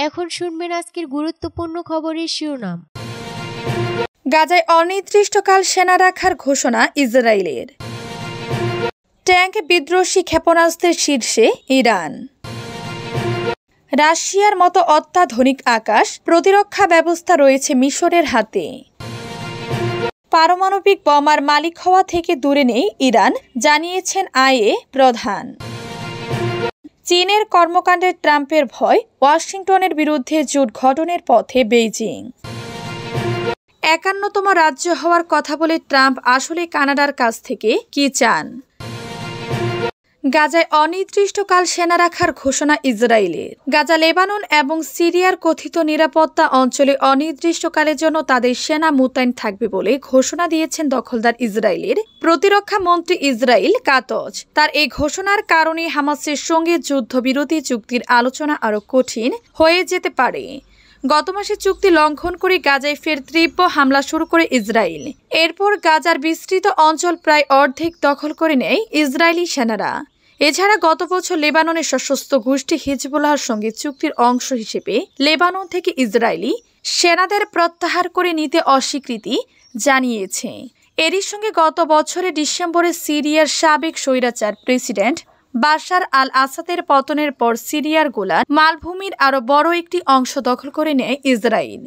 এখন শুনবেন আজকের গুরুত্বপূর্ণ খবরের শিরোনাম। গাজায় অনির্দিষ্টকাল সেনা রাখার ঘোষণা ইসরায়েলের। ট্যাঙ্ক বিধ্বংসী ক্ষেপণাস্ত্রের শীর্ষে ইরান। রাশিয়ার মতো অত্যাধুনিক আকাশ প্রতিরক্ষা ব্যবস্থা রয়েছে মিশরের হাতে। পারমাণবিক বোমার মালিক হওয়া থেকে দূরে নেই ইরান, জানিয়েছেন আইএ প্রধান। চীনের কর্মকাণ্ডে ট্রাম্পের ভয়, ওয়াশিংটনের বিরুদ্ধে জোট গঠনের পথে বেইজিং। ৫১তম রাজ্য হওয়ার কথা বলে ট্রাম্প আসলে কানাডার কাছ থেকে কি চান? গাজায় অনির্দিষ্টকাল সেনা রাখার ঘোষণা ইসরায়েলের। গাজা, লেবানন এবং সিরিয়ার কথিত নিরাপত্তা অঞ্চলে অনির্দিষ্টকালের জন্য তাদের সেনা মোতায়েন থাকবে বলে ঘোষণা দিয়েছেন দখলদার ইসরায়েলের প্রতিরক্ষা মন্ত্রী ইসরাইল কাতজ। তার এই ঘোষণার কারণে হামাসের সঙ্গে যুদ্ধবিরতি চুক্তির আলোচনা আরও কঠিন হয়ে যেতে পারে। গত মাসে চুক্তি লঙ্ঘন করে গাজায় ফের তীব্র হামলা শুরু করে ইসরায়েল। এরপর গাজার বিস্তৃত অঞ্চল প্রায় অর্ধেক দখল করে নেয় ইসরায়েলি সেনারা। এছাড়া গত বছর লেবাননের সশস্ত্র গোষ্ঠী হিজবুল্লাহর সঙ্গে চুক্তির অংশ হিসেবে লেবানন থেকে ইসরায়েলি সেনাদের প্রত্যাহার করে নিতে অস্বীকৃতি জানিয়েছে। এরই সঙ্গে গত বছরের ডিসেম্বরে সিরিয়ার সাবেক স্বৈরাচার প্রেসিডেন্ট বাশার আল আসাদের পতনের পর সিরিয়ার গোলান মালভূমির আরও বড় একটি অংশ দখল করে নেয় ইসরায়েল।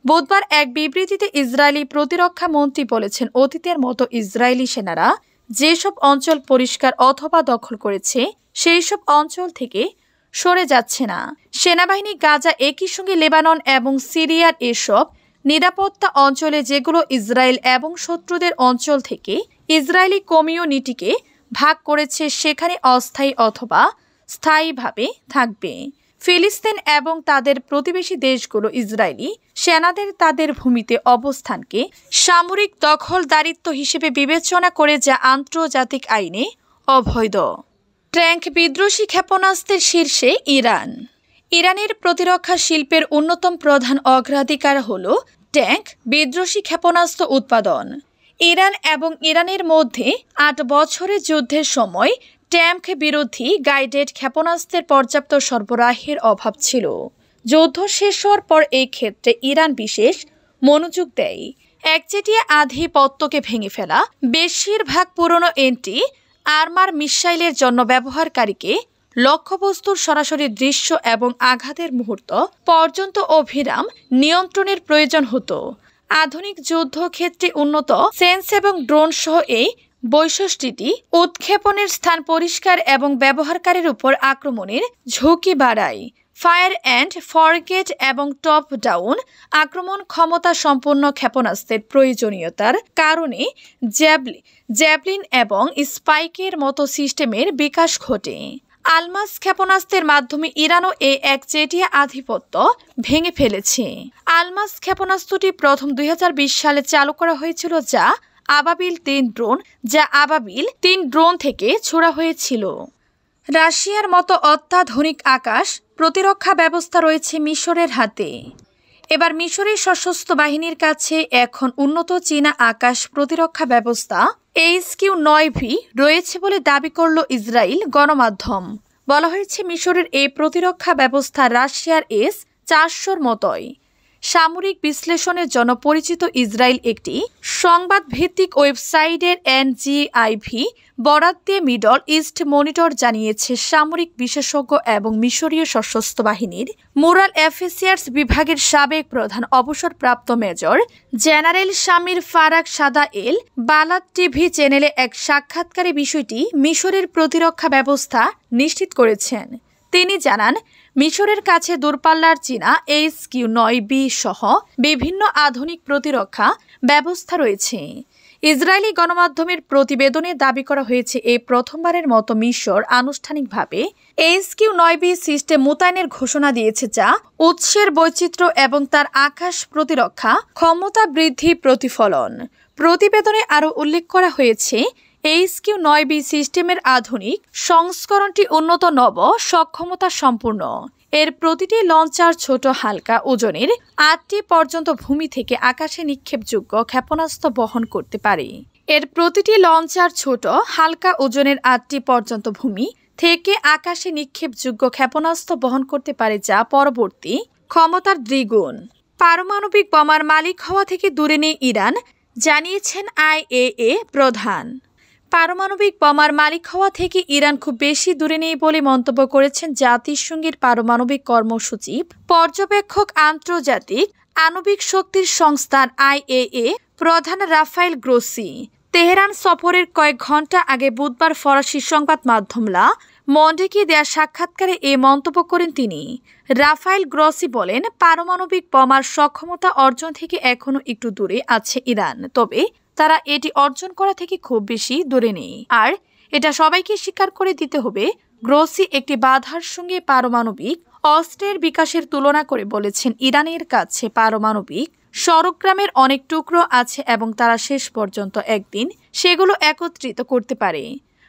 বুধবার এক বিবৃতিতে ইসরায়েলি প্রতিরক্ষা মন্ত্রী বলেছেন, অতীতের মতো ইসরায়েলি সেনারা যেসব অঞ্চল পরিষ্কার অথবা দখল করেছে সেই সব অঞ্চল থেকে সরে যাচ্ছে না। সেনাবাহিনী গাজা একই সঙ্গে লেবানন এবং সিরিয়ার এসব নিরাপত্তা অঞ্চলে, যেগুলো ইসরায়েল এবং শত্রুদের অঞ্চল থেকে ইসরায়েলি কমিউনিটিকে ভাগ করেছে, সেখানে অস্থায়ী অথবা স্থায়ীভাবে থাকবে। ফিলিস্তিন এবং তাদের প্রতিবেশী দেশগুলো ইসরায়েলি সেনাদের তাদের ভূমিতে অবস্থানকে সামরিক দখলদারিত্ব হিসেবে বিবেচনা করে, যা আন্তর্জাতিক আইনে অবৈধ। ট্যাঙ্ক বিধ্বংসী ক্ষেপণাস্ত্রের শীর্ষে ইরান। ইরানের প্রতিরক্ষা শিল্পের অন্যতম প্রধান অগ্রাধিকার হল ট্যাঙ্ক বিধ্বংসী ক্ষেপণাস্ত্র উৎপাদন। ইরান এবং ইরানের মধ্যে ৮ বছরের যুদ্ধের সময় ট্যাঙ্ক বিরোধী গাইডেড ক্ষেপণাস্ত্রের পর্যাপ্ত সরবরাহের অভাব ছিল। যুদ্ধ শেষ হওয়ার পর এই ক্ষেত্রে ইরান বিশেষ মনোযোগ দেয়। একচেটিয়া আধিপত্যকে ভেঙে ফেলা, বেশিরভাগ পুরনো এন্টি আর্মার মিসাইলের জন্য ব্যবহারকারীকে লক্ষ্যবস্তুর সরাসরি দৃশ্য এবং আঘাতের মুহূর্ত পর্যন্ত অবিরাম নিয়ন্ত্রণের প্রয়োজন হতো। আধুনিক যুদ্ধক্ষেত্রে উন্নত সেন্স এবং ড্রোন সহ এই বৈশিষ্ট্যটি উৎক্ষেপণের স্থান পরিষ্কার এবং ব্যবহারকারীর উপর আক্রমণের ঝুঁকি বাড়ায়। ফায়ার অ্যান্ড ফরগেট এবং টপ ডাউন আক্রমণ ক্ষমতা সম্পন্ন ক্ষেপণাস্ত্রের প্রয়োজনীয়তার কারণে জ্যাভলিন এবং স্পাইকের মতো সিস্টেমের বিকাশ ঘটে। আলমাস ক্ষেপণাস্ত্রের মাধ্যমে ইরানও এই একচেটিয়া আধিপত্য ভেঙে ফেলেছে। আলমাস ক্ষেপণাস্ত্রটি প্রথম ২০২০ সালে চালু করা হয়েছিল, যা আবাবিল ৩ ড্রোন থেকে ছোড়া হয়েছিল। রাশিয়ার মতো অত্যাধুনিক আকাশ প্রতিরক্ষা ব্যবস্থা রয়েছে মিশরের হাতে। এবার মিশরের সশস্ত্র বাহিনীর কাছে এখন উন্নত চীনা আকাশ প্রতিরক্ষা ব্যবস্থা HQ-9V রয়েছে বলে দাবি করল ইসরায়েল গণমাধ্যম। বলা হয়েছে, মিশরের এই প্রতিরক্ষা ব্যবস্থা রাশিয়ার S-400-র মতোই। সামরিক বিশ্লেষণের জন্য পরিচিত ইসরায়েল একটি সংবাদ ভিত্তিক ওয়েবসাইটের NGIV বরাত দিয়ে মিডল ইস্ট মনিটর জানিয়েছে, সামরিক বিশেষজ্ঞ এবং মিশরীয় সশস্ত্র বাহিনীর মোরাল অ্যাফেয়ার্স বিভাগের সাবেক প্রধান অবসরপ্রাপ্ত মেজর জেনারেল শামির ফারাক সাদা এল বালাদ টিভি চ্যানেলে এক সাক্ষাৎকারে বিষয়টি মিশরের প্রতিরক্ষা ব্যবস্থা নিশ্চিত করেছেন। তিনি জানান, মিশরের কাছে দূরপাল্লার চীনা HQ-9V সহ বিভিন্ন আধুনিক প্রতিরক্ষা ব্যবস্থা রয়েছে। ইসরায়েলি গণমাধ্যমের প্রতিবেদনে দাবি করা হয়েছে, এই প্রথমবারের মতো মিশর আনুষ্ঠানিকভাবে HQ-9V সিস্টেম মোতায়েনের ঘোষণা দিয়েছে, যা উৎসের বৈচিত্র্য এবং তার আকাশ প্রতিরক্ষা ক্ষমতা বৃদ্ধি প্রতিফলন। প্রতিবেদনে আরও উল্লেখ করা হয়েছে, HQ-9V সিস্টেমের আধুনিক সংস্করণটি উন্নত নব সক্ষমতা সম্পূর্ণ। এর প্রতিটি লঞ্চার ছোট হালকা ওজনের 8টি পর্যন্ত ভূমি থেকে আকাশে নিক্ষেপযোগ্য ক্ষেপণাস্ত্র বহন করতে পারে। এর প্রতিটি লঞ্চার ছোট হালকা ওজনের 8টি পর্যন্ত ভূমি থেকে আকাশে নিক্ষেপযোগ্য ক্ষেপণাস্ত্র বহন করতে পারে, যা পরবর্তী ক্ষমতার দ্বিগুণ। পারমাণবিক বোমার মালিক হওয়া থেকে দূরে নেই ইরান, জানিয়েছেন IAEA প্রধান। পারমাণবিক বোমার মালিক হওয়া থেকে ইরান খুব বেশি দূরে নেই বলে মন্তব্য করেছেন জাতিসংঘের পারমাণবিক কর্মসূচির পর্যবেক্ষক আন্তর্জাতিক আণবিক শক্তির সংস্থার IAEA প্রধান রাফায়েল গ্রোসি। তেহরান সফরের কয়েক ঘণ্টা আগে বুধবার ফরাসি সংবাদ মাধ্যম লা মন্ডেকে দেয়া সাক্ষাৎকারে এ মন্তব্য করেন তিনি। রাফায়েল গ্রোসি বলেন, পারমাণবিক বোমার সক্ষমতা অর্জন থেকে এখনও একটু দূরে আছে ইরান, তবে তারা এটি অর্জন করা থেকে খুব বেশি দূরে নেই, আর এটা সবাইকে স্বীকার করে দিতে হবে। গ্রোসি একটি বাধার সঙ্গে পারমাণবিক অস্ত্রের বিকাশের তুলনা করে বলেছেন, ইরানের কাছে পারমাণবিক স্বরগ্রামের অনেক টুকরো আছে এবং তারা শেষ পর্যন্ত একদিন সেগুলো একত্রিত করতে পারে।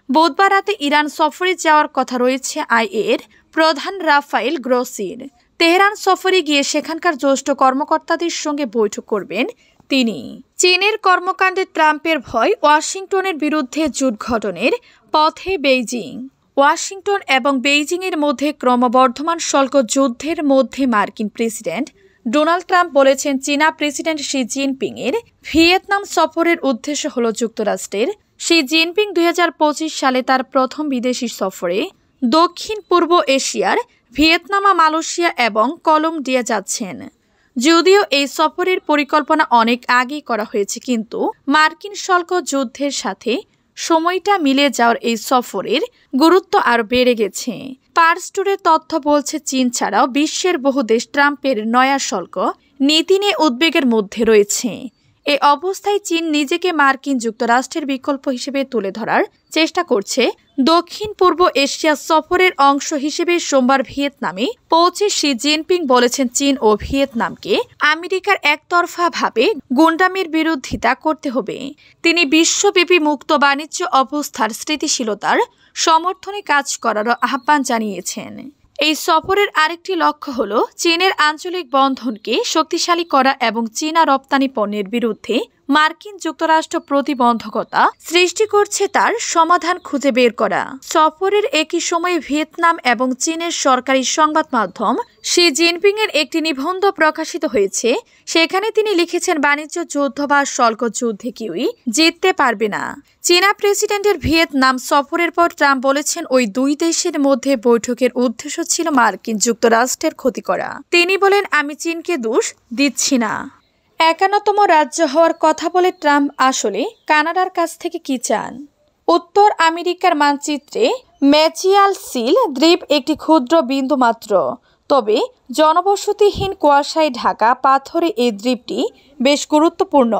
বুধবার রাতে ইরান সফরে যাওয়ার কথা রয়েছে IAEAর প্রধান রাফায়েল গ্রোসির। তেহরান সফরে গিয়ে সেখানকার জ্যেষ্ঠ কর্মকর্তাদের সঙ্গে বৈঠক করবেন তিনি। চীনের কর্মকাণ্ডে ট্রাম্পের ভয়, ওয়াশিংটনের বিরুদ্ধে জোট গঠনের পথে বেইজিং। ওয়াশিংটন এবং বেইজিংয়ের মধ্যে ক্রমবর্ধমান শুল্ক যুদ্ধের মধ্যে মার্কিন প্রেসিডেন্ট ডোনাল্ড ট্রাম্প বলেছেন, চীনা প্রেসিডেন্ট শি জিনপিংয়ের ভিয়েতনাম সফরের উদ্দেশ্য হল যুক্তরাষ্ট্রের। শি জিনপিং 2025 সালে তার প্রথম বিদেশি সফরে দক্ষিণ পূর্ব এশিয়ার ভিয়েতনাম, মালয়েশিয়া এবং কলম্বিয়া যাচ্ছেন। যদিও এই সফরের পরিকল্পনা অনেক আগেই করা হয়েছে, কিন্তু মার্কিন শুল্ক যুদ্ধের সাথে সময়টা মিলে যাওয়ার এই সফরের গুরুত্ব আরও বেড়ে গেছে। পার্স টুডের তথ্য বলছে, চীন ছাড়াও বিশ্বের বহু দেশ ট্রাম্পের নয়া শুল্ক নীতি নিয়ে উদ্বেগের মধ্যে রয়েছে। এ অবস্থায় চীন নিজেকে মার্কিন যুক্তরাষ্ট্রের বিকল্প হিসেবে তুলে ধরার চেষ্টা করছে। দক্ষিণ পূর্ব এশিয়া সফরের অংশ হিসেবে সোমবার ভিয়েতনামে পৌঁছে শি জিনপিং বলেছেন, চীন ও ভিয়েতনামকে আমেরিকার একতরফাভাবে গুন্ডামির বিরোধিতা করতে হবে। তিনি বিশ্বব্যাপী মুক্ত বাণিজ্য অবস্থার স্থিতিশীলতার সমর্থনে কাজ করার আহ্বান জানিয়েছেন। এই সফরের আরেকটি লক্ষ্য হল চীনের আঞ্চলিক বন্ধনকে শক্তিশালী করা এবং চীনা রপ্তানি পণ্যের বিরুদ্ধে মার্কিন যুক্তরাষ্ট্র প্রতিবন্ধকতা সৃষ্টি করছে তার সমাধান খুঁজে বের করা। সফরের একই সময়ে ভিয়েতনাম এবং চীনের সরকারি সংবাদ মাধ্যম শি জিনপিংয়ের একটি নিবন্ধ প্রকাশিত হয়েছে। সেখানে তিনি লিখেছেন, বাণিজ্য যুদ্ধ বা শুল্ক যুদ্ধে কেউই জিততে পারবে না। চীনা প্রেসিডেন্টের ভিয়েতনাম সফরের পর ট্রাম্প বলেছেন, ওই দুই দেশের মধ্যে বৈঠকের উদ্দেশ্য ছিল মার্কিন যুক্তরাষ্ট্রের ক্ষতি করা। তিনি বলেন, আমি চীনকে দোষ দিচ্ছি না। 51তম রাজ্য হওয়ার কথা বলে ট্রাম্প আসলে কানাডার কাছ থেকে কি চান? উত্তর আমেরিকার মানচিত্রে ম্যাজিয়াল সিল দ্বীপ একটি ক্ষুদ্র বিন্দু মাত্র, তবে জনবসতিহীন কুয়াশায় ঢাকা পাথরে এই দ্বীপটি বেশ গুরুত্বপূর্ণ।